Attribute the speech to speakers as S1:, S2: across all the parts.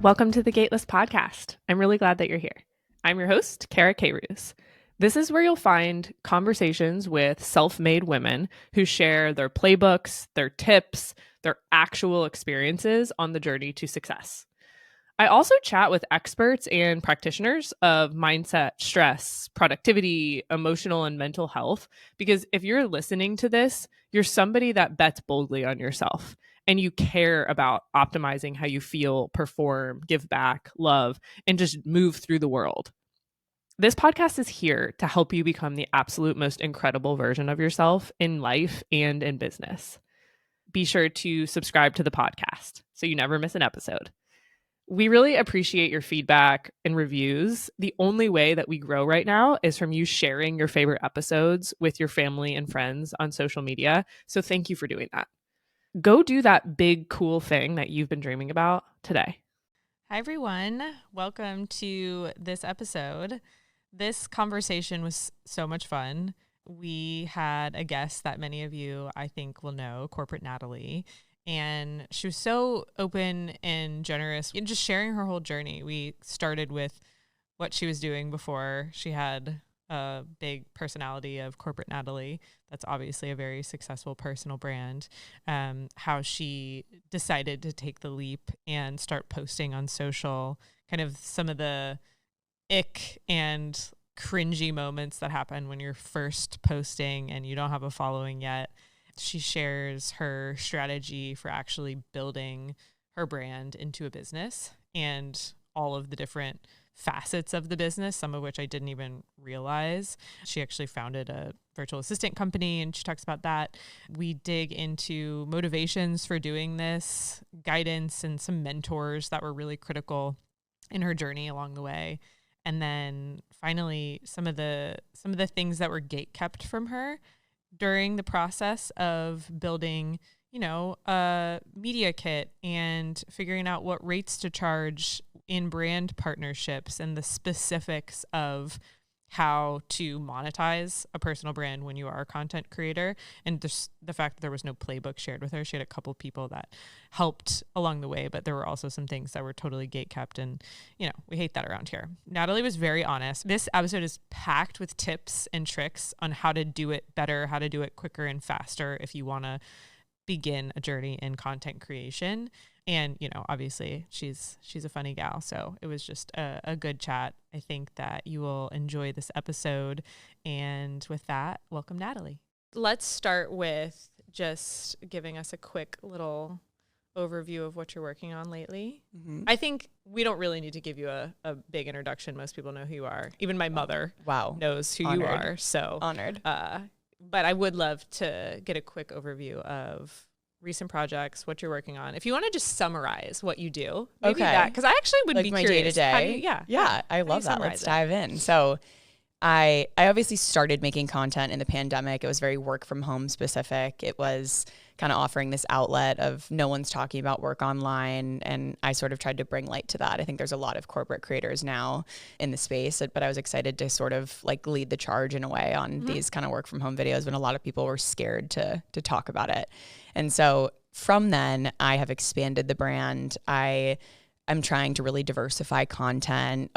S1: Welcome to the Gateless Podcast. I'm really glad that you're here. I'm your host, Kara K-Roos. This is where you'll find conversations with self-made women who share their playbooks, their tips, their actual experiences on the journey to success. I also chat with experts and practitioners of mindset, stress, productivity, emotional and mental health, because if you're listening to this, you're somebody that bets boldly on yourself and you care about optimizing how you feel, perform, give back, love, and just move through the world. This podcast is here to help you become the absolute most incredible version of yourself in life and in business. Be sure to subscribe to the podcast so you never miss an episode. We really appreciate your feedback and reviews. The only way that we grow right now is from you sharing your favorite episodes with your family and friends on social media. So thank you for doing that. Go do that big, cool thing that you've been dreaming about today.
S2: Hi, everyone. Welcome to this episode. This conversation was so much fun. We had a guest that many of you, I think, will know, Corporate Natalie. And she was so open and generous in just sharing her whole journey. We started with what she was doing before she had a big personality of Corporate Natalie. That's obviously a very successful personal brand. How she decided to take the leap and start posting on social, kind of some of the ick and cringy moments that happen when you're first posting and you don't have a following yet. She shares her strategy for actually building her brand into a business and all of the different facets of the business, some of which I didn't even realize. She actually founded a virtual assistant company and she talks about that. We dig into motivations for doing this, guidance, and some mentors that were really critical in her journey along the way. And then finally, some of the things that were gatekept from her during the process of building, a media kit and figuring out what rates to charge in brand partnerships and the specifics of how to monetize a personal brand when you are a content creator. And just the fact that there was no playbook shared with her. She had a couple people that helped along the way, but there were also some things that were totally gatekept. And, we hate that around here. Natalie was very honest. This episode is packed with tips and tricks on how to do it better, how to do it quicker and faster if you want to begin a journey in content creation. And, obviously she's a funny gal. So it was just a good chat. I think that you will enjoy this episode. And with that, welcome, Natalie. Let's start with just giving us a quick little overview of what you're working on lately. Mm-hmm. I think we don't really need to give you a big introduction. Most people know who you are. Even my mother knows who you are. So
S3: honored.
S2: But I would love to get a quick overview of recent projects, what you're working on. If you want to just summarize what you do, maybe that, because I actually would be curious.
S3: Day-to-day. Yeah, I love that. Let's dive in. So I obviously started making content in the pandemic. It was very work from home specific. It was kind of offering this outlet of no one's talking about work online. And I sort of tried to bring light to that. I think there's a lot of corporate creators now in the space, but I was excited to sort of like lead the charge in a way on these kind of work from home videos when a lot of people were scared to talk about it. And so from then I have expanded the brand. I'm trying to really diversify content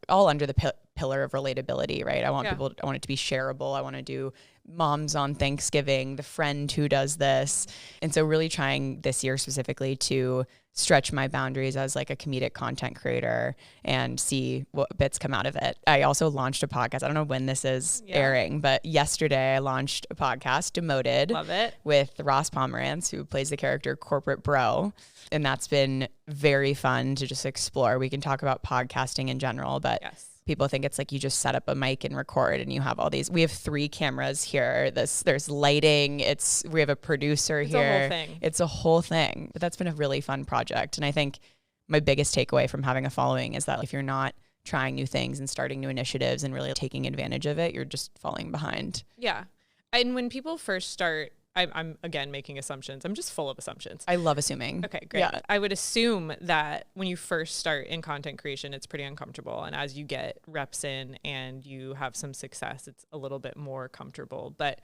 S3: all under the pillar of relatability, right? I want it to be shareable. I want to do moms on Thanksgiving, the friend who does this. And so really trying this year specifically to stretch my boundaries as like a comedic content creator and see what bits come out of it. I also launched a podcast. I don't know when this is airing, but yesterday I launched a podcast, Demoted.
S2: Love it.
S3: With Ross Pomerantz, who plays the character Corporate Bro. And that's been very fun to just explore. We can talk about podcasting in general, but people think it's like you just set up a mic and record and you have all these. We have 3 cameras here. There's lighting. We have a producer here.
S2: It's a whole thing.
S3: It's a whole thing. But that's been a really fun project. And I think my biggest takeaway from having a following is that if you're not trying new things and starting new initiatives and really taking advantage of it, you're just falling behind.
S2: Yeah. And when people first start, I'm again making assumptions. I'm just full of assumptions.
S3: I love assuming.
S2: Okay, great. Yeah. I would assume that when you first start in content creation, it's pretty uncomfortable. And as you get reps in and you have some success, it's a little bit more comfortable. But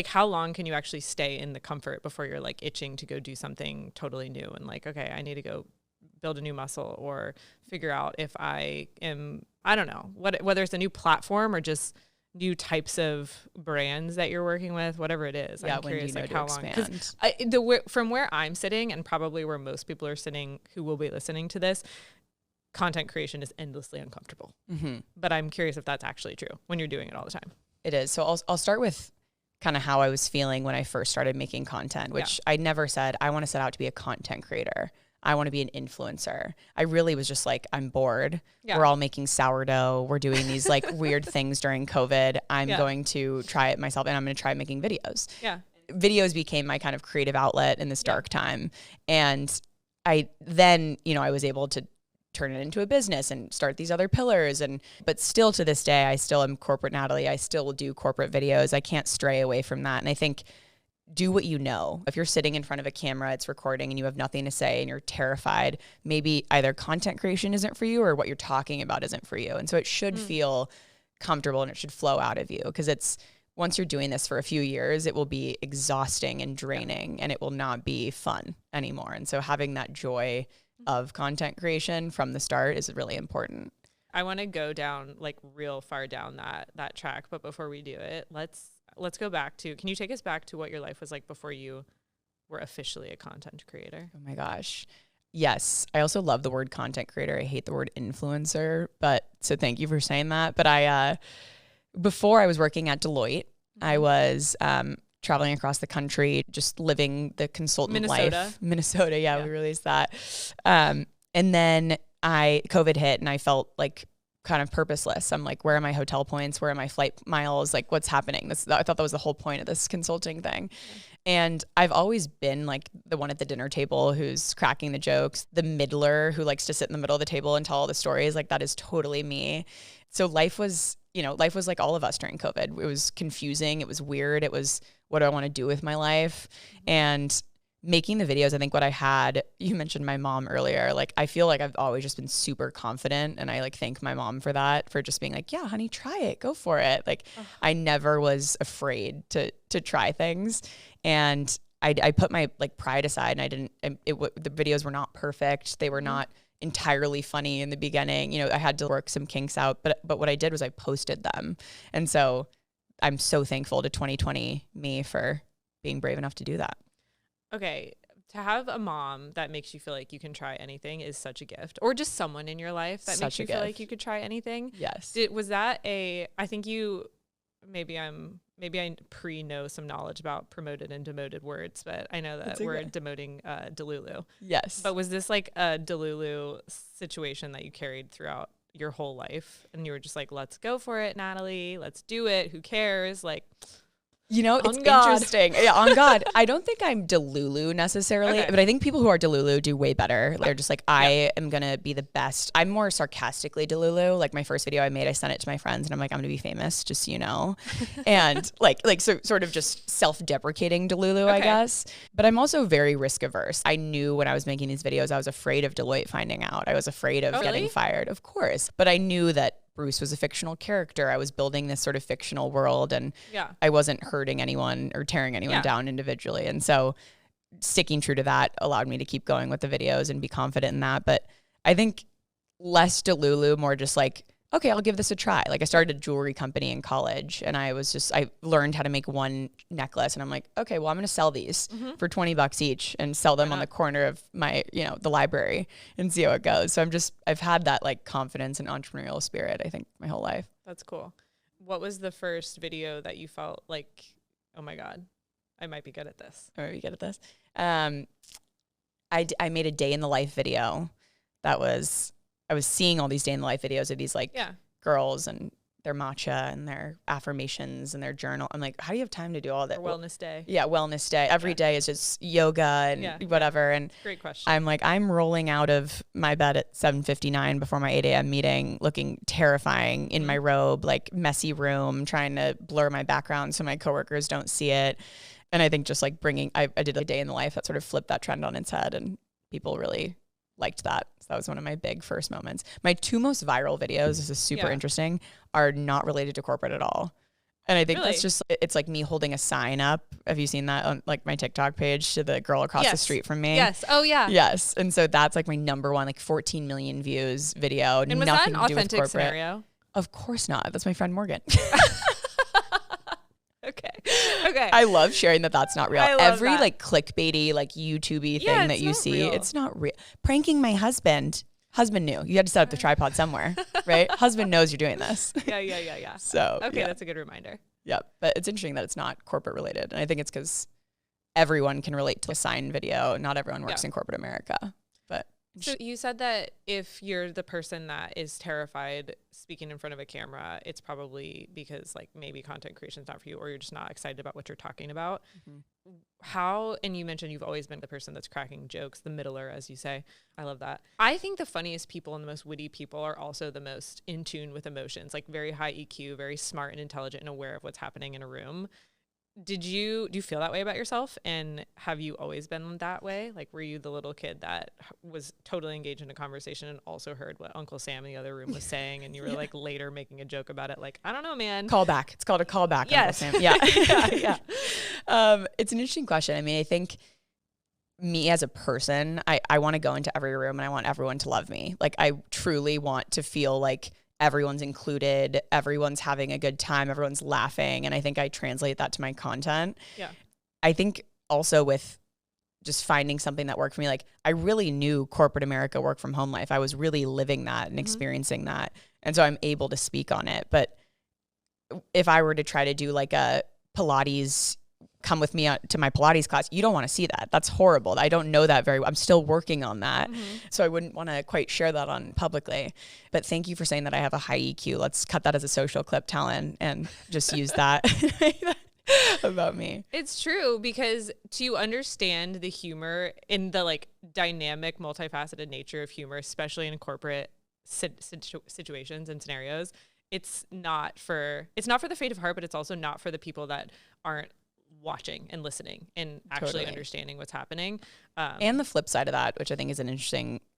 S2: how long can you actually stay in the comfort before you're like itching to go do something totally new and like, okay, I need to go
S1: build a new muscle or figure out if I am, I don't know, whether it's a new platform or just new types of brands that you're working with, whatever it is.
S3: Yeah,
S1: I'm curious like how long. From where I'm sitting and probably where most people are sitting who will be listening to this, content creation is endlessly uncomfortable. Mm-hmm. But I'm curious if that's actually true when you're doing it all the time.
S3: It is. So I'll start with kind of how I was feeling when I first started making content, which I never said, I want to set out to be a content creator. I want to be an influencer. I really was just like, I'm bored. Yeah. We're all making sourdough. We're doing these like weird things during COVID. I'm going to try it myself and I'm going to try making videos. Yeah. Videos became my kind of creative outlet in this dark time. And I was able to turn it into a business and start these other pillars. But still to this day, I still am Corporate Natalie. I still do corporate videos. I can't stray away from that. And I think do what you know. If you're sitting in front of a camera, it's recording and you have nothing to say and you're terrified, maybe either content creation isn't for you or what you're talking about isn't for you. And so it should feel comfortable and it should flow out of you because once you're doing this for a few years, it will be exhausting and draining and it will not be fun anymore. And so having that joy of content creation from the start is really important.
S1: I want to go down like real far down that track. But before we do it, let's go back to, can you take us back to what your life was like before you were officially a content creator?
S3: Oh my gosh. Yes. I also love the word content creator. I hate the word influencer, so thank you for saying that. But before I was working at Deloitte, I was traveling across the country, just living the consultant life. Minnesota. Yeah, we released that. And then COVID hit and I felt like kind of purposeless. I'm like, where are my hotel points? Where are my flight miles? Like what's happening? I thought that was the whole point of this consulting thing. And I've always been like the one at the dinner table who's cracking the jokes, the middler who likes to sit in the middle of the table and tell all the stories. Like that is totally me. So life was like all of us during COVID. It was confusing. It was weird. It was, what do I want to do with my life? And making the videos, I think what I had, you mentioned my mom earlier, like I feel like I've always just been super confident and I like thank my mom for that, for just being like, yeah, honey, try it, go for it. Like I never was afraid to try things. And I put my like pride aside and the videos were not perfect. They were not entirely funny in the beginning. I had to work some kinks out, but what I did was I posted them. And so I'm so thankful to 2020 me for being brave enough to do that.
S1: Okay, to have a mom that makes you feel like you can try anything is such a gift, or just someone in your life that makes you feel like you could try anything.
S3: Yes.
S1: Was that I think you, maybe I know some knowledge about promoted and demoted words, but I know that we're demoting Delulu.
S3: Yes.
S1: But was this like a Delulu situation that you carried throughout your whole life and you were just like, let's go for it, Natalie, let's do it, who cares? Like,
S3: it's interesting. Yeah, on God. I don't think I'm Delulu necessarily, but I think people who are Delulu do way better. They're just like, I am going to be the best. I'm more sarcastically Delulu. Like my first video I made, I sent it to my friends and I'm like, I'm going to be famous, just so you know. And so sort of just self-deprecating Delulu, I guess. But I'm also very risk averse. I knew when I was making these videos, I was afraid of Deloitte finding out. I was afraid of getting fired, of course. But I knew that Bruce was a fictional character. I was building this sort of fictional world and I wasn't hurting anyone or tearing anyone down individually. And so sticking true to that allowed me to keep going with the videos and be confident in that. But I think less Delulu, more just like, okay, I'll give this a try. Like I started a jewelry company in college and I learned how to make one necklace and I'm like, okay, well, I'm going to sell these for $20 each and sell them on the corner of my, the library and see how it goes. So I've had that like confidence and entrepreneurial spirit, I think, my whole life.
S1: That's cool. What was the first video that you felt like, oh my God, I might be good at this?
S3: I made a day in the life video I was seeing all these day in the life videos of these girls and their matcha and their affirmations and their journal. I'm like, how do you have time to do all that?
S1: Or wellness day.
S3: Yeah, wellness day. Every day is just yoga and whatever. And
S1: great question.
S3: I'm like, I'm rolling out of my bed at 7:59 before my 8 a.m. meeting, looking terrifying in my robe, like messy room, trying to blur my background so my coworkers don't see it. And I think just like I did a day in the life that sort of flipped that trend on its head and people really liked that. So that was one of my big first moments. My two most viral videos, this is super interesting, are not related to corporate at all. And I think that's just, it's like me holding a sign up. Have you seen that on like my TikTok page to the girl across the street from me?
S2: Yes. Oh yeah.
S3: Yes. And so that's like my number one, like 14 million views video.
S2: And was that an authentic scenario?
S3: Of course not. That's my friend Morgan.
S2: Okay.
S3: I love sharing that that's not real. Every
S2: that.
S3: like clickbaity, like YouTube-y thing that you see, real. It's not real. Pranking my husband. Husband knew. You had to set up the tripod somewhere, right? Husband knows you're doing this.
S2: Yeah.
S3: So
S2: okay, that's a good reminder.
S3: Yeah, but it's interesting that it's not corporate related. And I think it's because everyone can relate to a sign video. Not everyone works in corporate America. But
S2: so you said that if you're the person that is terrified speaking in front of a camera, it's probably because like maybe content creation is not for you, or you're just not excited about what you're talking about. How, and you mentioned you've always been the person that's cracking jokes, the middler, as you say. I love that. I think the funniest people and the most witty people are also the most in tune with emotions, like very high EQ, very smart and intelligent and aware of what's happening in a room. Do you feel that way about yourself? And have you always been that way? Like, were you the little kid that was totally engaged in a conversation and also heard what Uncle Sam in the other room was saying, and you were like later making a joke about it? Like, I don't know, man.
S3: Callback. It's called a callback.
S2: Yes.
S3: Uncle Sam. Yeah. It's an interesting question. I mean, I think me as a person, I want to go into every room and I want everyone to love me. Like, I truly want to feel like everyone's included, everyone's having a good time, everyone's laughing. And I think I translate that to my content.
S2: Yeah.
S3: I think also with just finding something that worked for me, like I really knew corporate America work from home life. I was really living that and experiencing that. And so I'm able to speak on it. But if I were to try to do like a Pilates, come with me to my Pilates class, you don't want to see that. That's horrible. I don't know that very well. I'm still working on that. So I wouldn't want to quite share that on publicly. But thank you for saying that I have a high EQ. Let's cut that as a social clip, Talon, and just use that about me.
S2: It's true, because to understand the humor in the like dynamic, multifaceted nature of humor, especially in corporate situations and scenarios, it's not for the faint of heart, but it's also not for the people that aren't watching and listening and actually understanding what's happening.
S3: And the flip side of that, which I think is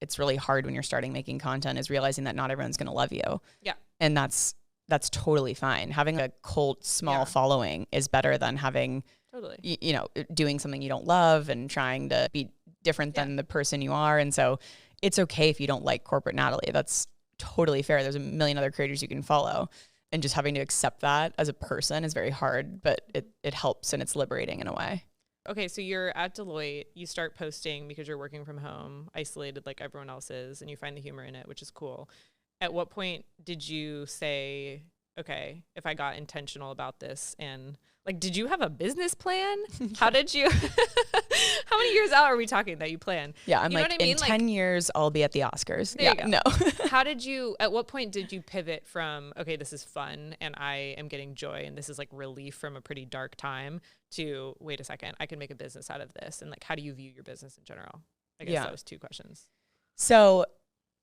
S3: it's really hard when you're starting making content, is realizing that not everyone's going to love you.
S2: Yeah.
S3: And that's totally fine. Having a cult small following is better than having, doing something you don't love and trying to be different than the person you are. And so it's okay if you don't like Corporate Natalie. That's totally fair. There's a million other creators you can follow. And just having to accept that as a person is very hard, but it helps and it's liberating in a way.
S2: Okay, so you're at Deloitte, you start posting because you're working from home, isolated like everyone else is, and you find the humor in it, which is cool. At what point did you say, okay, if I got intentional about this, and like, did you have a business plan? How did you, how many years out are we talking that you plan?
S3: Yeah, I'm in 10 years, I'll be at the Oscars.
S2: Yeah,
S3: no.
S2: At what point did you pivot from, okay, this is fun and I am getting joy and this is like relief from a pretty dark time, to, wait a second, I can make a business out of this? And like, how do you view your business in general? I guess that was two questions.
S3: So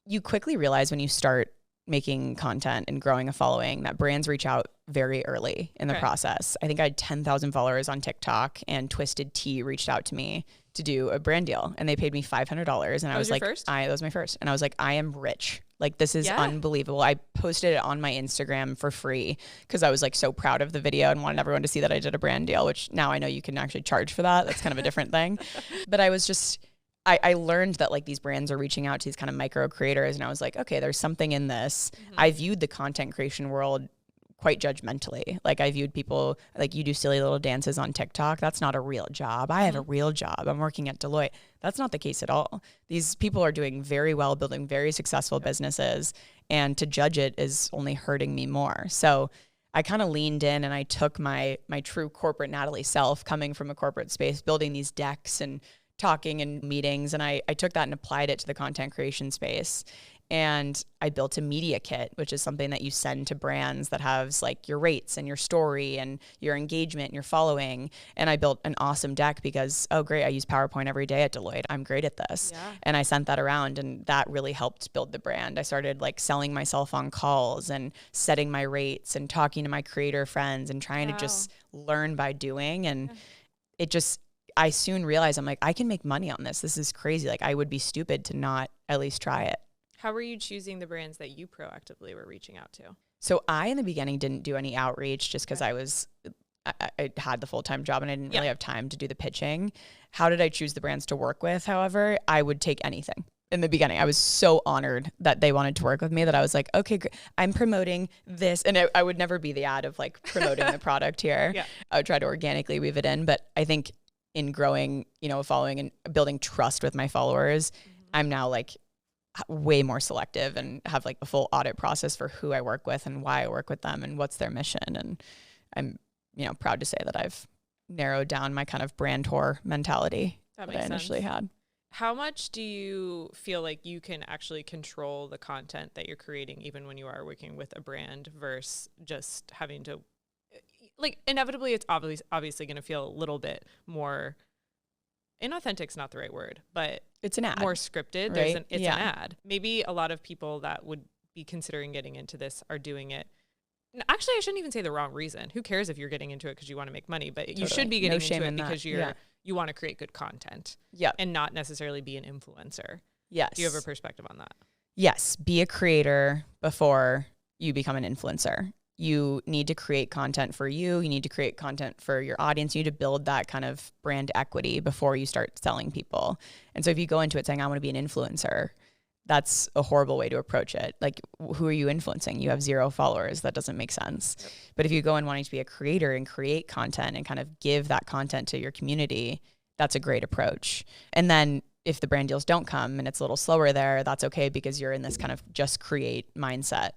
S3: you quickly realize when you start making content and growing a following that brands reach out very early in the process. I think I had 10,000 followers on TikTok, and Twisted Tea reached out to me to do a brand deal, and they paid me $500. And I was like, that was my first. And I was like, I am rich. Like, this is unbelievable. I posted it on my Instagram for free because I was like so proud of the video and wanted everyone to see that I did a brand deal, which now I know you can actually charge for that. That's kind of a different thing. But I was just, I learned that like these brands are reaching out to these kind of micro creators, and I was like, okay, there's something in this. I viewed the content creation world quite judgmentally. Like, I viewed people like, you do silly little dances on TikTok. That's not a real job. I have a real job. I'm working at Deloitte. That's not the case at all. These people are doing very well, building very successful businesses, and to judge it is only hurting me more. So I kind of leaned in and I took my true corporate Natalie self, coming from a corporate space, building these decks and talking in meetings. And I took that and applied it to the content creation space. And I built a media kit, which is something that you send to brands that has like your rates and your story and your engagement and your following. And I built an awesome deck because, oh great, I use PowerPoint every day at Deloitte. I'm great at this. Yeah. And I sent that around, and that really helped build the brand. I started like selling myself on calls and setting my rates and talking to my creator friends and trying to just learn by doing. And I soon realized, I'm like, I can make money on this. This is crazy. Like, I would be stupid to not at least try it.
S2: How were you choosing the brands that you proactively were reaching out to?
S3: So I, in the beginning, didn't do any outreach just because I had the full-time job and I didn't really have time to do the pitching. How did I choose the brands to work with? However, I would take anything. In the beginning, I was so honored that they wanted to work with me that I was like, okay, great. I'm promoting this. And I would never be the ad of like promoting the product here. Yeah. I would try to organically weave it in. But I think in growing, a following and building trust with my followers, I'm now like way more selective and have like a full audit process for who I work with and why I work with them and what's their mission. And I'm, proud to say that I've narrowed down my kind of brand whore mentality that I initially had.
S2: How much do you feel like you can actually control the content that you're creating, even when you are working with a brand, versus just having to, like, inevitably it's obviously going to feel a little bit more inauthentic's not the right word, but
S3: it's an ad,
S2: more scripted. Right? It's an ad. Maybe a lot of people that would be considering getting into this are doing it. Actually, I shouldn't even say the wrong reason. Who cares if you're getting into it because you want to make money, but you should be getting into it because you want to create good content and not necessarily be an influencer.
S3: Yes.
S2: Do you have a perspective on that?
S3: Yes. Be a creator before you become an influencer. You need to create content for you. You need to create content for your audience. You need to build that kind of brand equity before you start selling people. And so if you go into it saying, I want to be an influencer, that's a horrible way to approach it. Like, who are you influencing? You have 0 followers. That doesn't make sense. Yep. But if you go in wanting to be a creator and create content and kind of give that content to your community, that's a great approach. And then if the brand deals don't come and it's a little slower there, that's okay because you're in this kind of just create mindset.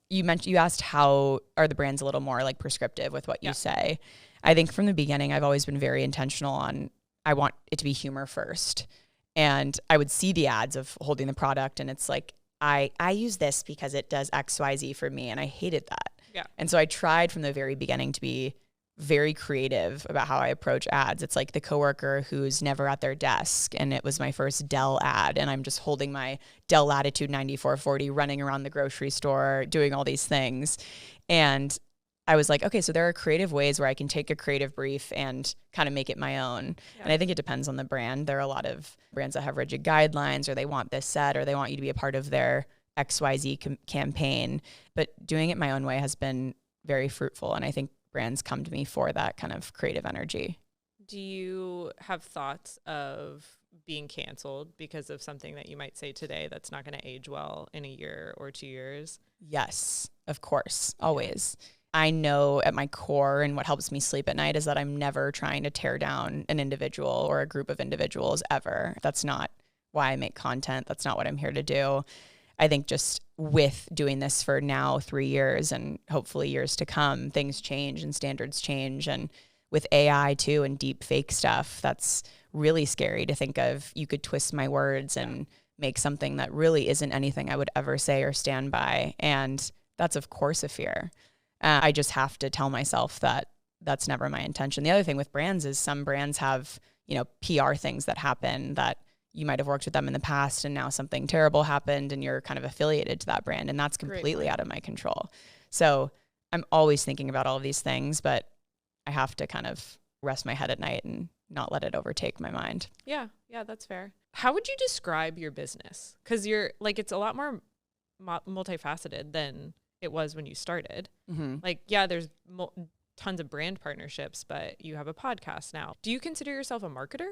S3: You asked how are the brands a little more like prescriptive with what you say. I think from the beginning, I've always been very intentional on, I want it to be humor first. And I would see the ads of holding the product and it's like, I use this because it does X, Y, Z for me. And I hated that. Yeah. And so I tried from the very beginning to be very creative about how I approach ads. It's like the coworker who's never at their desk and it was my first Dell ad and I'm just holding my Dell Latitude 9440 running around the grocery store doing all these things. And I was like, okay, so there are creative ways where I can take a creative brief and kind of make it my own. Yeah. And I think it depends on the brand. There are a lot of brands that have rigid guidelines or they want this set or they want you to be a part of their XYZ campaign. But doing it my own way has been very fruitful. And I think brands come to me for that kind of creative energy.
S2: Do you have thoughts of being canceled because of something that you might say today that's not going to age well in a year or 2 years?
S3: Yes, of course, always. I know at my core and what helps me sleep at night is that I'm never trying to tear down an individual or a group of individuals ever. That's not why I make content. That's not what I'm here to do. I think just with doing this for now 3 years and hopefully years to come, things change and standards change. And with AI too and deep fake stuff, that's really scary to think of. You could twist my words and make something that really isn't anything I would ever say or stand by. And that's of course a fear. I just have to tell myself that that's never my intention. The other thing with brands is some brands have, PR things that happen that you might have worked with them in the past and now something terrible happened and you're kind of affiliated to that brand and that's completely out of my control. So I'm always thinking about all of these things, but I have to kind of rest my head at night and not let it overtake my mind.
S2: Yeah, that's fair. How would you describe your business? Because you're like, it's a lot more multifaceted than it was when you started. Mm-hmm. Like, there's tons of brand partnerships, but you have a podcast now. Do you consider yourself a marketer?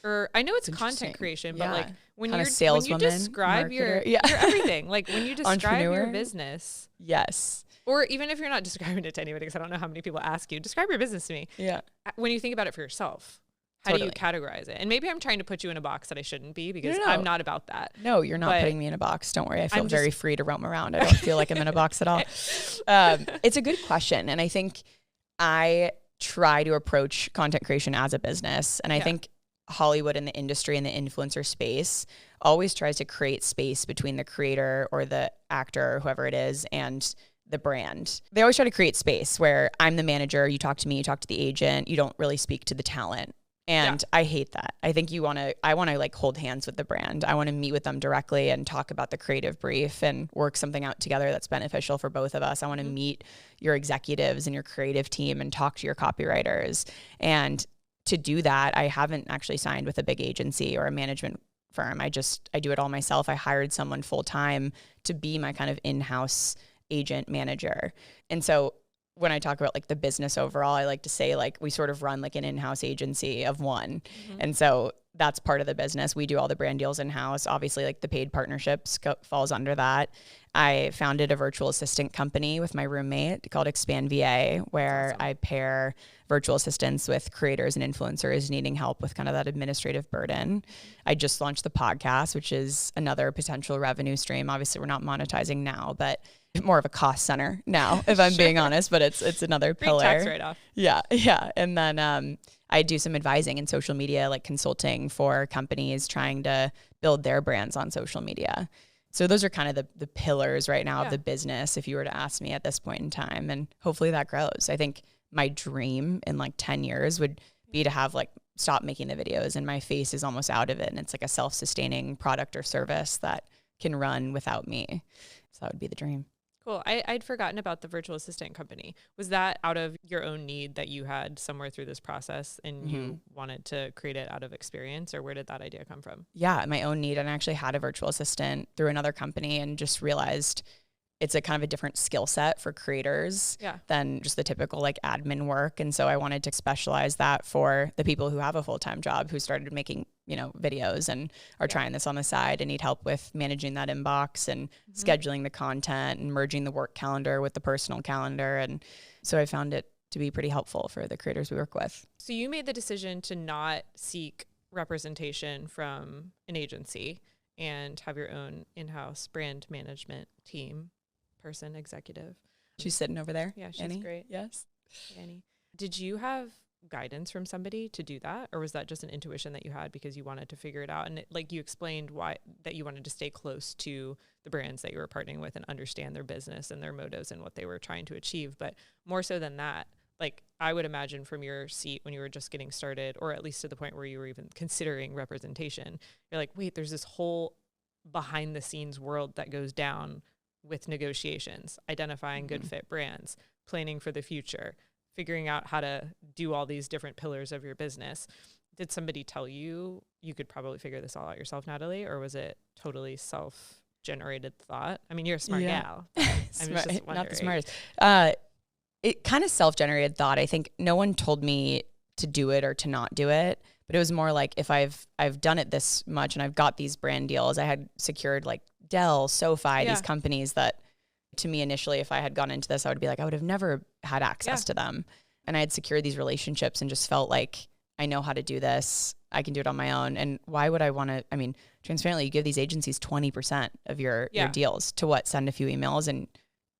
S2: Or I know it's content creation, but like when you describe your everything, like when you describe your business.
S3: Yes.
S2: Or even if you're not describing it to anybody, because I don't know how many people ask you, describe your business to me. Yeah. When you think about it for yourself, how do you categorize it? And maybe I'm trying to put you in a box that I shouldn't be because I'm not about that.
S3: No, you're not putting me in a box. Don't worry. I feel very free to roam around. I don't feel like I'm in a box at all. It's a good question. And I think I try to approach content creation as a business. And I think Hollywood and the industry and the influencer space always tries to create space between the creator or the actor or whoever it is and the brand. They always try to create space where I'm the manager, you talk to me, you talk to the agent, you don't really speak to the talent. And I hate that. I think I want to like hold hands with the brand. I want to meet with them directly and talk about the creative brief and work something out together that's beneficial for both of us. I want to meet your executives and your creative team and talk to your copywriters. And to do that, I haven't actually signed with a big agency or a management firm. I do it all myself. I hired someone full time to be my kind of in-house agent manager. And so when I talk about like the business overall, I like to say like we sort of run like an in-house agency of one. And so that's part of the business. We do all the brand deals in-house. Obviously, like the paid partnerships falls under that. I founded a virtual assistant company with my roommate called Expand VA, where I pair virtual assistants with creators and influencers needing help with kind of that administrative burden. I just launched the podcast, which is another potential revenue stream. Obviously, we're not monetizing now, but more of a cost center now, if I'm being honest, but it's another pillar.
S2: Tax write-off.
S3: Yeah. And then I do some advising in social media, like consulting for companies trying to build their brands on social media. So those are kind of the pillars right now of the business, if you were to ask me at this point in time. And hopefully that grows. I think my dream in like 10 years would be to have like stop making the videos and my face is almost out of it. And it's like a self-sustaining product or service that can run without me. So that would be the dream.
S2: Cool. I'd forgotten about the virtual assistant company. Was that out of your own need that you had somewhere through this process and you wanted to create it out of experience, or where did that idea come from?
S3: Yeah, my own need. And I actually had a virtual assistant through another company and just realized it's a kind of a different skill set for creators than just the typical like admin work. And so I wanted to specialize that for the people who have a full-time job who started making, you know, videos and are trying this on the side and need help with managing that inbox and scheduling the content and merging the work calendar with the personal calendar. And so I found it to be pretty helpful for the creators we work with.
S2: So you made the decision to not seek representation from an agency and have your own in-house brand management team. Person, executive.
S3: She's sitting over there.
S2: Yeah, she's
S3: Annie?
S2: great.
S3: Yes.
S2: Annie. Did you have guidance from somebody to do that? Or was that just an intuition that you had because you wanted to figure it out? And like you explained why that you wanted to stay close to the brands that you were partnering with and understand their business and their motives and what they were trying to achieve. But more so than that, like I would imagine from your seat when you were just getting started, or at least to the point where you were even considering representation, you're like, wait, there's this whole behind the scenes world that goes down with negotiations, identifying good fit brands, planning for the future, figuring out how to do all these different pillars of your business. Did somebody tell you you could probably figure this all out yourself, Natalie, or was it totally self-generated thought? I mean, you're a smart gal.
S3: Smart, not the smartest. It kind of self-generated thought. I think no one told me to do it or to not do it, but it was more like if I've done it this much and I've got these brand deals, I had secured like Dell, SoFi, these companies that to me initially, if I had gone into this, I would be like, I would have never had access to them. And I had secured these relationships and just felt like I know how to do this. I can do it on my own. And why would I want to, I mean, transparently, you give these agencies 20% of your deals to what? Send a few emails and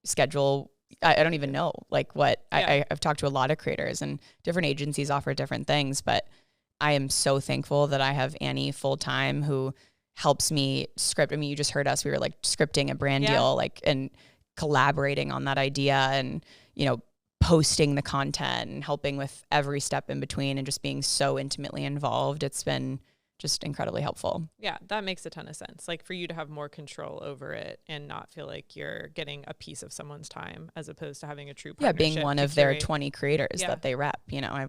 S3: schedule. I don't even know like what I've talked to a lot of creators and different agencies offer different things, but I am so thankful that I have Annie full-time who helps me script. I mean, you just heard us, we were like scripting a brand deal, like, and collaborating on that idea and, you know, posting the content and helping with every step in between and just being so intimately involved. It's been just incredibly helpful.
S2: Yeah, that makes a ton of sense. Like for you to have more control over it and not feel like you're getting a piece of someone's time as opposed to having a true partnership.
S3: Yeah, being one of their 20 creators that they rep, you know,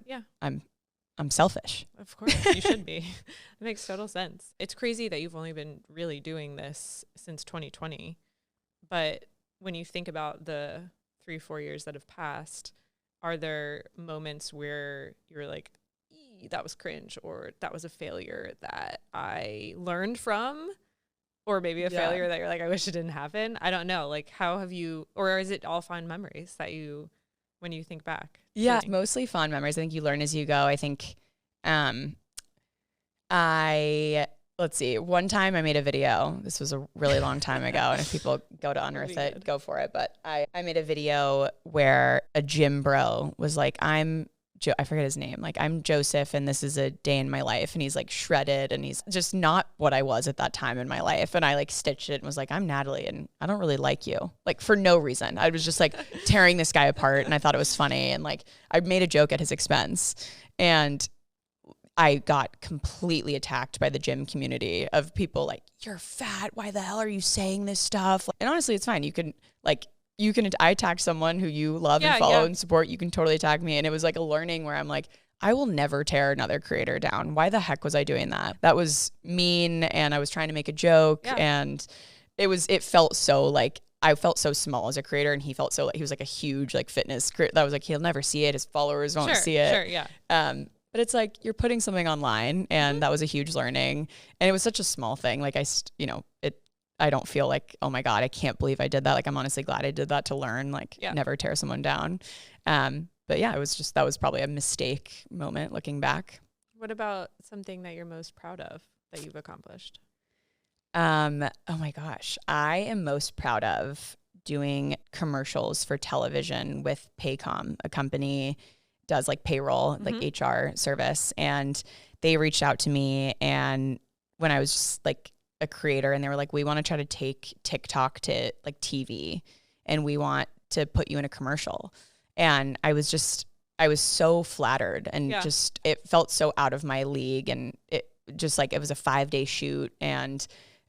S3: I'm selfish.
S2: Of course, you should be. It makes total sense. It's crazy that you've only been really doing this since 2020. But when you think about the 3-4 years that have passed, are there moments where you're like, that was cringe, or that was a failure that I learned from, or maybe a failure that you're like, I wish it didn't happen? I don't know. Like, how have you, or is it all fond memories that you, when you think back?
S3: Yeah, mostly fond memories. I think you learn as you go. I think, let's see, one time I made a video. This was a really long time ago. And if people go to unearth it, go for it. But I made a video where a gym bro was like, I forget his name. Like, I'm Joseph and this is a day in my life. And he's like shredded and he's just not what I was at that time in my life. And I like stitched it and was like, I'm Natalie and I don't really like you. Like for no reason. I was just like tearing this guy apart and I thought it was funny. And like, I made a joke at his expense and I got completely attacked by the gym community of people like, you're fat. Why the hell are you saying this stuff? And honestly, it's fine. I attack someone who you love and follow and support. You can totally attack me. And it was like a learning where I'm like, I will never tear another creator down. Why the heck was I doing that? That was mean. And I was trying to make a joke and it felt so like I felt so small as a creator, and he felt so like he was like a huge like fitness creator that was like, he'll never see it. His followers won't see it.
S2: Sure, yeah.
S3: But it's like you're putting something online, and that was a huge learning. And it was such a small thing. Like I don't feel like, oh my God, I can't believe I did that. Like I'm honestly glad I did that to learn, like never tear someone down. But yeah, that was probably a mistake moment looking back.
S2: What about something that you're most proud of that you've accomplished?
S3: Oh my gosh. I am most proud of doing commercials for television with Paycom, a company does like payroll, like HR service. And they reached out to me, and when I was just like a creator, and they were like, we want to try to take TikTok to like TV, and we want to put you in a commercial. And I was so flattered, and just, it felt so out of my league. And it just like, it was a 5-day shoot, and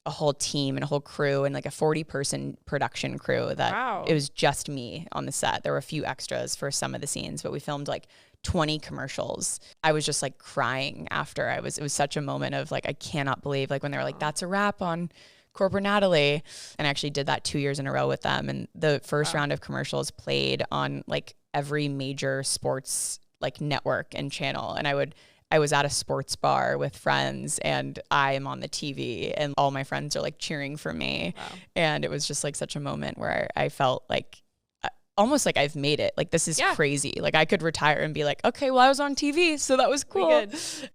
S3: a whole team and a whole crew, and like a 40-person production crew that it was just me on the set. There were a few extras for some of the scenes, but we filmed like 20 commercials. I was just like crying after. It was such a moment of like, I cannot believe, like when they were like, that's a wrap on Corporate Natalie. And I actually did that 2 years in a row with them. And the first round of commercials played on like every major sports like network and channel. And I was at a sports bar with friends, and I am on the TV, and all my friends are like cheering for me. Wow. And it was just like such a moment where I felt like almost like I've made it. Like, this is crazy. Like I could retire and be like, okay, well, I was on TV, so that was cool.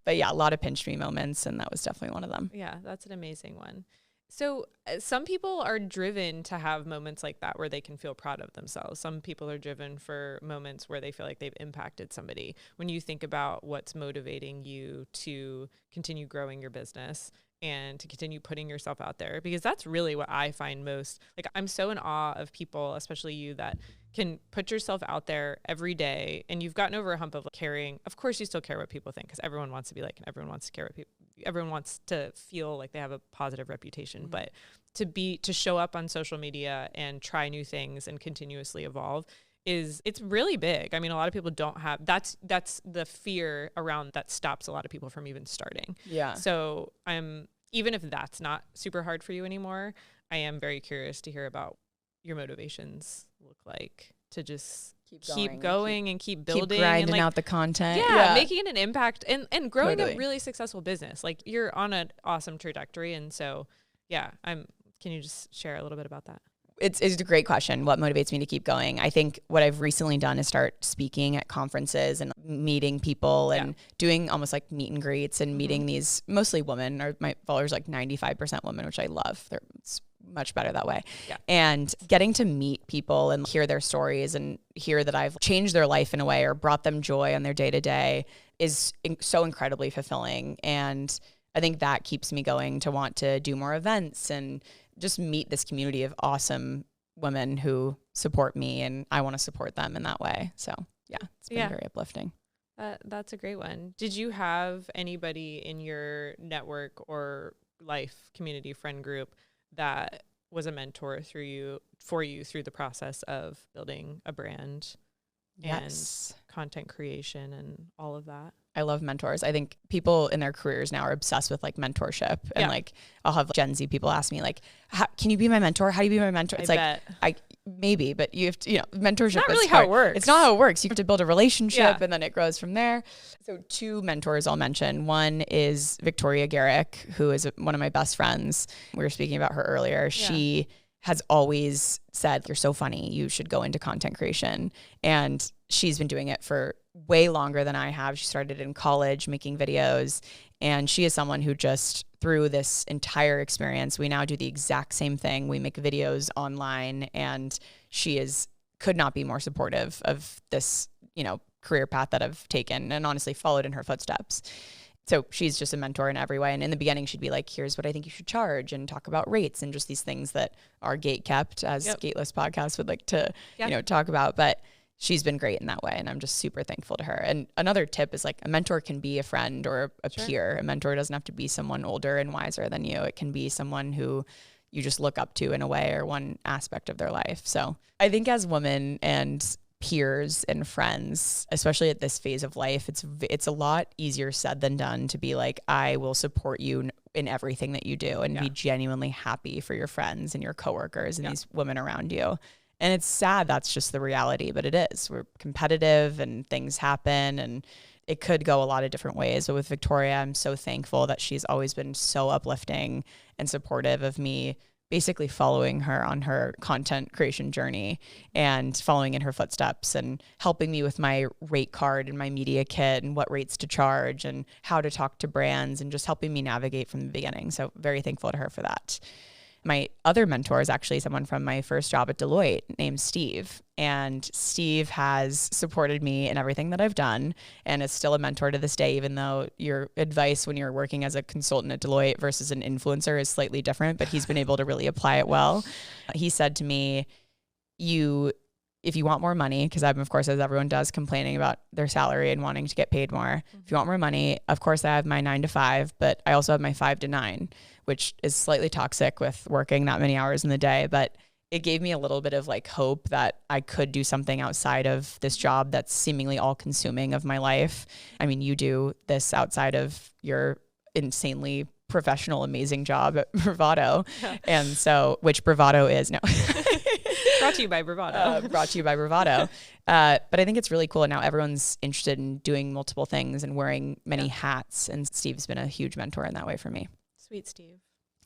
S3: But yeah, a lot of pinch me moments, and that was definitely one of them.
S2: Yeah, that's an amazing one. So some people are driven to have moments like that where they can feel proud of themselves. Some people are driven for moments where they feel like they've impacted somebody. When you think about what's motivating you to continue growing your business and to continue putting yourself out there, because that's really what I find most, like, I'm so in awe of people, especially you, that can put yourself out there every day, and you've gotten over a hump of caring. Of course, you still care what people think, because everyone wants to be like, and everyone wants to care what people, everyone wants to feel like they have a positive reputation, but to show up on social media and try new things and continuously evolve it's really big. I mean, a lot of people don't have, that's the fear around that stops a lot of people from even starting.
S3: Yeah.
S2: So even if that's not super hard for you anymore, I am very curious to hear about your motivations look like to just keep going and keep building,
S3: keep grinding
S2: and like,
S3: out the content.
S2: Yeah, making it an impact and growing a really successful business. Like, you're on an awesome trajectory. And so, yeah, can you just share a little bit about that?
S3: It's a great question. What motivates me to keep going? I think what I've recently done is start speaking at conferences and meeting people and doing almost like meet and greets and meeting these mostly women, or my followers like 95% women, which I love. It's much better that way. Yeah. And getting to meet people and hear their stories and hear that I've changed their life in a way or brought them joy on their day to day is so incredibly fulfilling. And I think that keeps me going to want to do more events and just meet this community of awesome women who support me, and I want to support them in that way. So yeah, it's been very uplifting.
S2: That's a great one. Did you have anybody in your network or life community friend group that was a mentor for you through the process of building a brand and content creation and all of that?
S3: I love mentors. I think people in their careers now are obsessed with like mentorship, and like I'll have Gen Z people ask me like, can you be my mentor? How do you be my mentor? It's maybe, but you have to, mentorship.
S2: It's not really how it works.
S3: It's not how it works. You have to build a relationship and then it grows from there. So 2 mentors I'll mention. One is Victoria Garrick, who is one of my best friends. We were speaking about her earlier. Yeah. She has always said, you're so funny, you should go into content creation. And she's been doing it for way longer than I have. She started in college making videos, and she is someone who just, through this entire experience, we now do the exact same thing. We make videos online, and she could not be more supportive of this, career path that I've taken, and honestly followed in her footsteps. So she's just a mentor in every way. And in the beginning, she'd be like, here's what I think you should charge, and talk about rates and just these things that are gate kept, as Gateless Podcast would like to, talk about. But she's been great in that way, and I'm just super thankful to her. And another tip is like, a mentor can be a friend or a peer. A mentor doesn't have to be someone older and wiser than you. It can be someone who you just look up to in a way, or one aspect of their life. So I think as women and peers and friends, especially at this phase of life, it's a lot easier said than done to be like, I will support you in everything that you do and be genuinely happy for your friends and your coworkers and these women around you. And it's sad that's just the reality, but it is. We're competitive and things happen and it could go a lot of different ways. But with Victoria, I'm so thankful that she's always been so uplifting and supportive of me, basically following her on her content creation journey and following in her footsteps and helping me with my rate card and my media kit and what rates to charge and how to talk to brands and just helping me navigate from the beginning. So very thankful to her for that. My other mentor is actually someone from my first job at Deloitte named Steve. And Steve has supported me in everything that I've done and is still a mentor to this day, even though your advice when you're working as a consultant at Deloitte versus an influencer is slightly different, but he's been able to really apply it well. He said to me, if you want more money, because I'm, of course, as everyone does, complaining about their salary and wanting to get paid more. If you want more money, of course, I have my 9 to 5, but I also have my 5 to 9, which is slightly toxic with working that many hours in the day. But it gave me a little bit of like hope that I could do something outside of this job that's seemingly all consuming of my life. I mean, you do this outside of your insanely professional, amazing job at Bravado. And so, which Bravado is, no.
S2: Brought to you by Bravado.
S3: Brought to you by Bravado. But I think it's really cool. And now everyone's interested in doing multiple things and wearing many hats. And Steve's been a huge mentor in that way for me.
S2: Sweet Steve.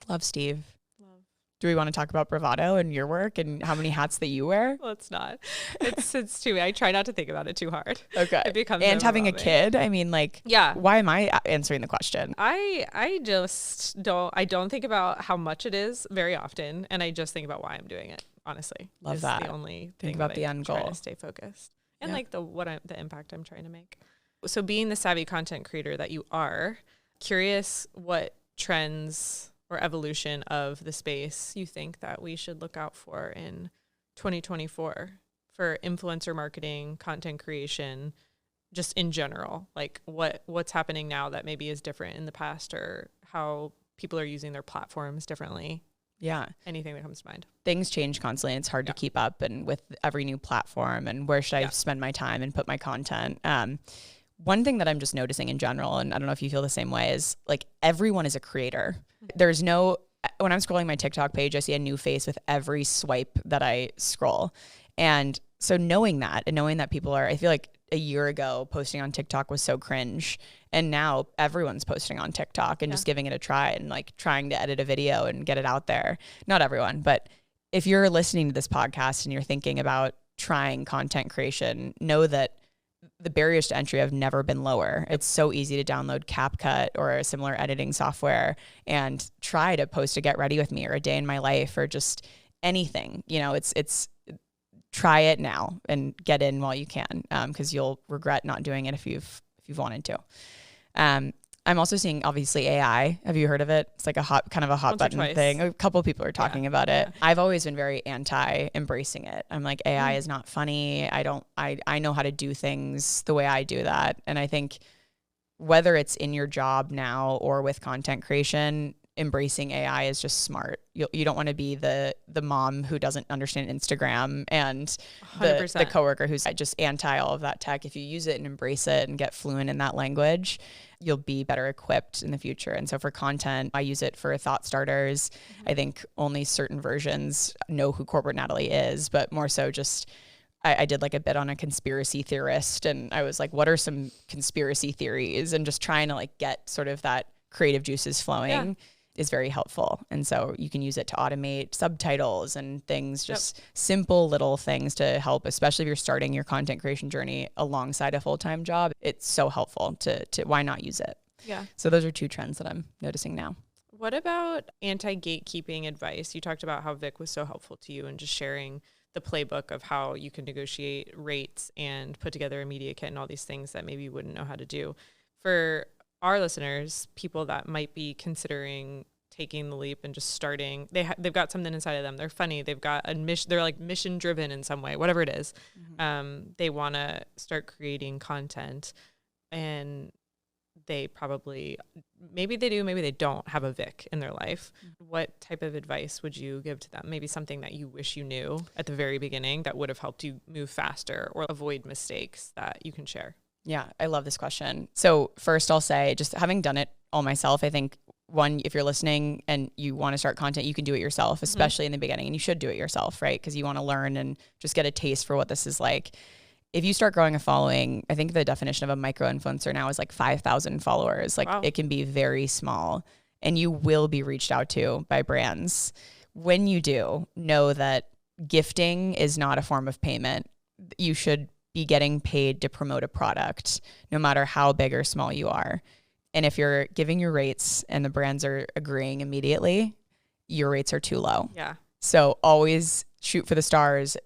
S3: Love Steve.
S2: Love.
S3: Do we want to talk about Bravado and your work and how many hats that you wear?
S2: Let's not. It's too. I try not to think about it too hard.
S3: Okay.
S2: It becomes
S3: and having a kid. I mean, like, why am I answering the question?
S2: I just don't. I don't think about how much it is very often, and I just think about why I'm doing it. Honestly,
S3: love that.
S2: The only
S3: think
S2: thing
S3: about
S2: that
S3: the
S2: I
S3: end
S2: try
S3: goal
S2: to stay focused and like the impact I'm trying to make. So, being the savvy content creator that you are, curious what trends or evolution of the space you think that we should look out for in 2024 for influencer marketing, content creation, just in general, like what's happening now that maybe is different in the past or how people are using their platforms differently.
S3: Yeah.
S2: Anything that comes to mind.
S3: Things change constantly. It's hard to keep up and with every new platform and where should I spend my time and put my content. One thing that I'm just noticing in general, and I don't know if you feel the same way, is like everyone is a creator. There's no, when I'm scrolling my TikTok page, I see a new face with every swipe that I scroll. And so knowing that and knowing that people are, I feel like a year ago posting on TikTok was so cringe. And now everyone's posting on TikTok and just giving it a try and like trying to edit a video and get it out there. Not everyone, but if you're listening to this podcast and you're thinking about trying content creation, know that the barriers to entry have never been lower. It's so easy to download CapCut or a similar editing software and try to post a get ready with me or a day in my life or just anything. You know, it's try it now and get in while you can, because you'll regret not doing it if you've wanted to. I'm also seeing obviously AI. Have you heard of it? It's like a hot button thing. A couple of people are talking about it. I've always been very anti embracing it. I'm like, AI is not funny. I know how to do things the way I do that. And I think whether it's in your job now or with content creation, embracing AI is just smart. You don't want to be the mom who doesn't understand Instagram and the coworker who's just anti all of that tech. If you use it and embrace it and get fluent in that language, you'll be better equipped in the future. And so for content, I use it for thought starters. I think only certain versions know who Corporate Natalie is, but more so just I did like a bit on a conspiracy theorist and I was like, what are some conspiracy theories? And just trying to like get sort of that creative juices flowing is very helpful. And so you can use it to automate subtitles and things, just simple little things to help, especially if you're starting your content creation journey alongside a full-time job. It's so helpful to why not use it?
S2: Yeah.
S3: So those are two trends that I'm noticing now.
S2: What about anti-gatekeeping advice? You talked about how Vic was so helpful to you and just sharing the playbook of how you can negotiate rates and put together a media kit and all these things that maybe you wouldn't know how to do. For our listeners, people that might be considering taking the leap and just starting, they've got something inside of them. They're funny. They've got a mission. They're like mission driven in some way, whatever it is. They want to start creating content and they probably, maybe they do, maybe they don't have a Vic in their life. What type of advice would you give to them? Maybe something that you wish you knew at the very beginning that would have helped you move faster or avoid mistakes that you can share.
S3: Yeah, I love this question. So first I'll say, just having done it all myself, I think one, if you're listening and you want to start content, you can do it yourself, especially in the beginning, and you should do it yourself, right? Because you want to learn and just get a taste for what this is like. If you start growing a following, I think the definition of a micro influencer now is like 5,000 followers. Like It can be very small, and you will be reached out to by brands. When you do, know that gifting is not a form of payment. You should be getting paid to promote a product, no matter how big or small you are. And if you're giving your rates and the brands are agreeing immediately, your rates are too low.
S2: Yeah.
S3: So always shoot for the stars,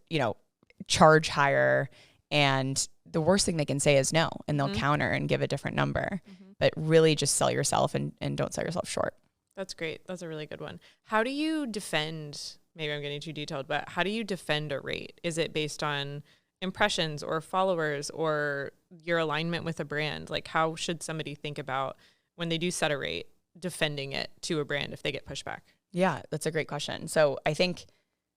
S3: charge higher. And the worst thing they can say is no, and they'll counter and give a different number. But really just sell yourself and don't sell yourself short.
S2: That's great. That's a really good one. How do you defend, maybe I'm getting too detailed, but how do you defend a rate? Is it based on impressions or followers or your alignment with a brand? Like, how should somebody think about when they do set a rate, defending it to a brand if they get pushback?
S3: Yeah, that's a great question. So I think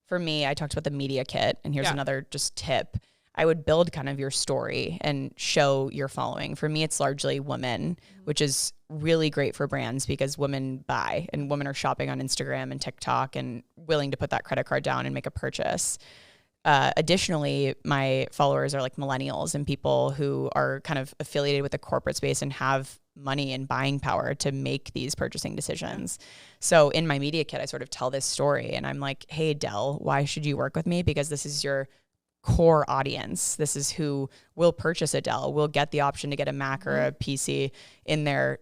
S3: for me, I talked about the media kit, and here's another just tip. I would build kind of your story and show your following. For me, it's largely women, which is really great for brands because women buy, and women are shopping on Instagram and TikTok and willing to put that credit card down and make a purchase. Additionally, my followers are like millennials and people who are kind of affiliated with the corporate space and have money and buying power to make these purchasing decisions. So in my media kit, I sort of tell this story, and I'm like, hey, Dell, why should you work with me? Because this is your core audience. This is who will purchase a Dell, will get the option to get a Mac or a PC in their,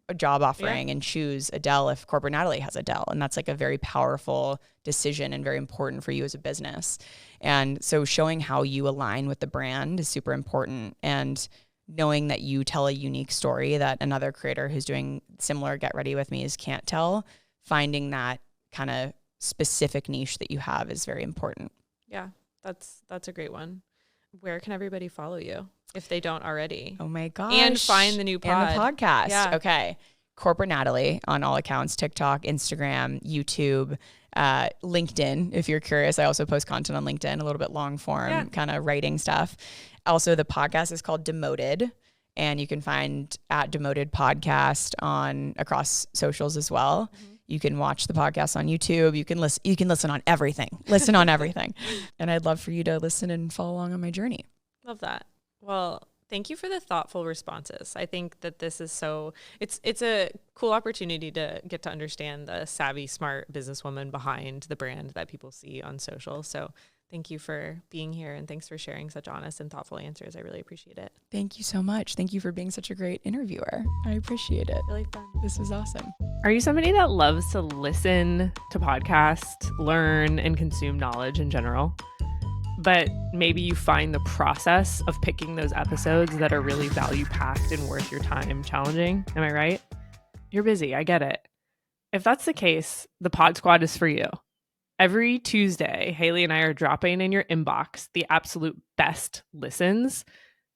S3: a job offering and choose a Dell if Corporate Natalie has a Dell. And that's like a very powerful decision and very important for you as a business. And so showing how you align with the brand is super important. And knowing that you tell a unique story that another creator who's doing similar Get Ready With Me's can't tell, finding that kind of specific niche that you have is very important.
S2: Yeah, that's a great one. Where can everybody follow you if they don't already?
S3: Oh my gosh.
S2: And find the new pod.
S3: And the podcast.
S2: Yeah.
S3: Okay. Corporate Natalie on all accounts, TikTok, Instagram, YouTube, LinkedIn. If you're curious, I also post content on LinkedIn, a little bit long form kind of writing stuff. Also, the podcast is called Demoted, and you can find at Demoted Podcast across socials as well. You can watch the podcast on YouTube. You can listen on everything. Listen on everything. And I'd love for you to listen and follow along on my journey.
S2: Love that. Well, thank you for the thoughtful responses. I think that this is it's a cool opportunity to get to understand the savvy, smart businesswoman behind the brand that people see on social. So thank you for being here, and thanks for sharing such honest and thoughtful answers. I really appreciate it.
S3: Thank you so much. Thank you for being such a great interviewer. I appreciate it.
S2: Really fun.
S3: This was awesome.
S1: Are you somebody that loves to listen to podcasts, learn, and consume knowledge in general? But maybe you find the process of picking those episodes that are really value-packed and worth your time challenging? Am I right? You're busy. I get it. If that's the case, the Pod Squad is for you. Every Tuesday, Haley and I are dropping in your inbox the absolute best listens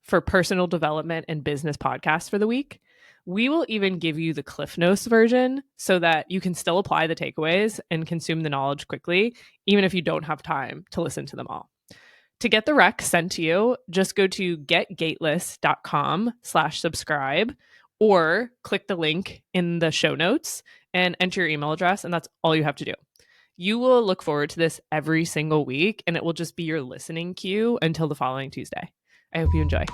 S1: for personal development and business podcasts for the week. We will even give you the Cliff Notes version so that you can still apply the takeaways and consume the knowledge quickly, even if you don't have time to listen to them all. To get the rec sent to you, just go to getgateless.com/subscribe or click the link in the show notes and enter your email address, and that's all you have to do. You will look forward to this every single week, and it will just be your listening cue until the following Tuesday. I hope you enjoy.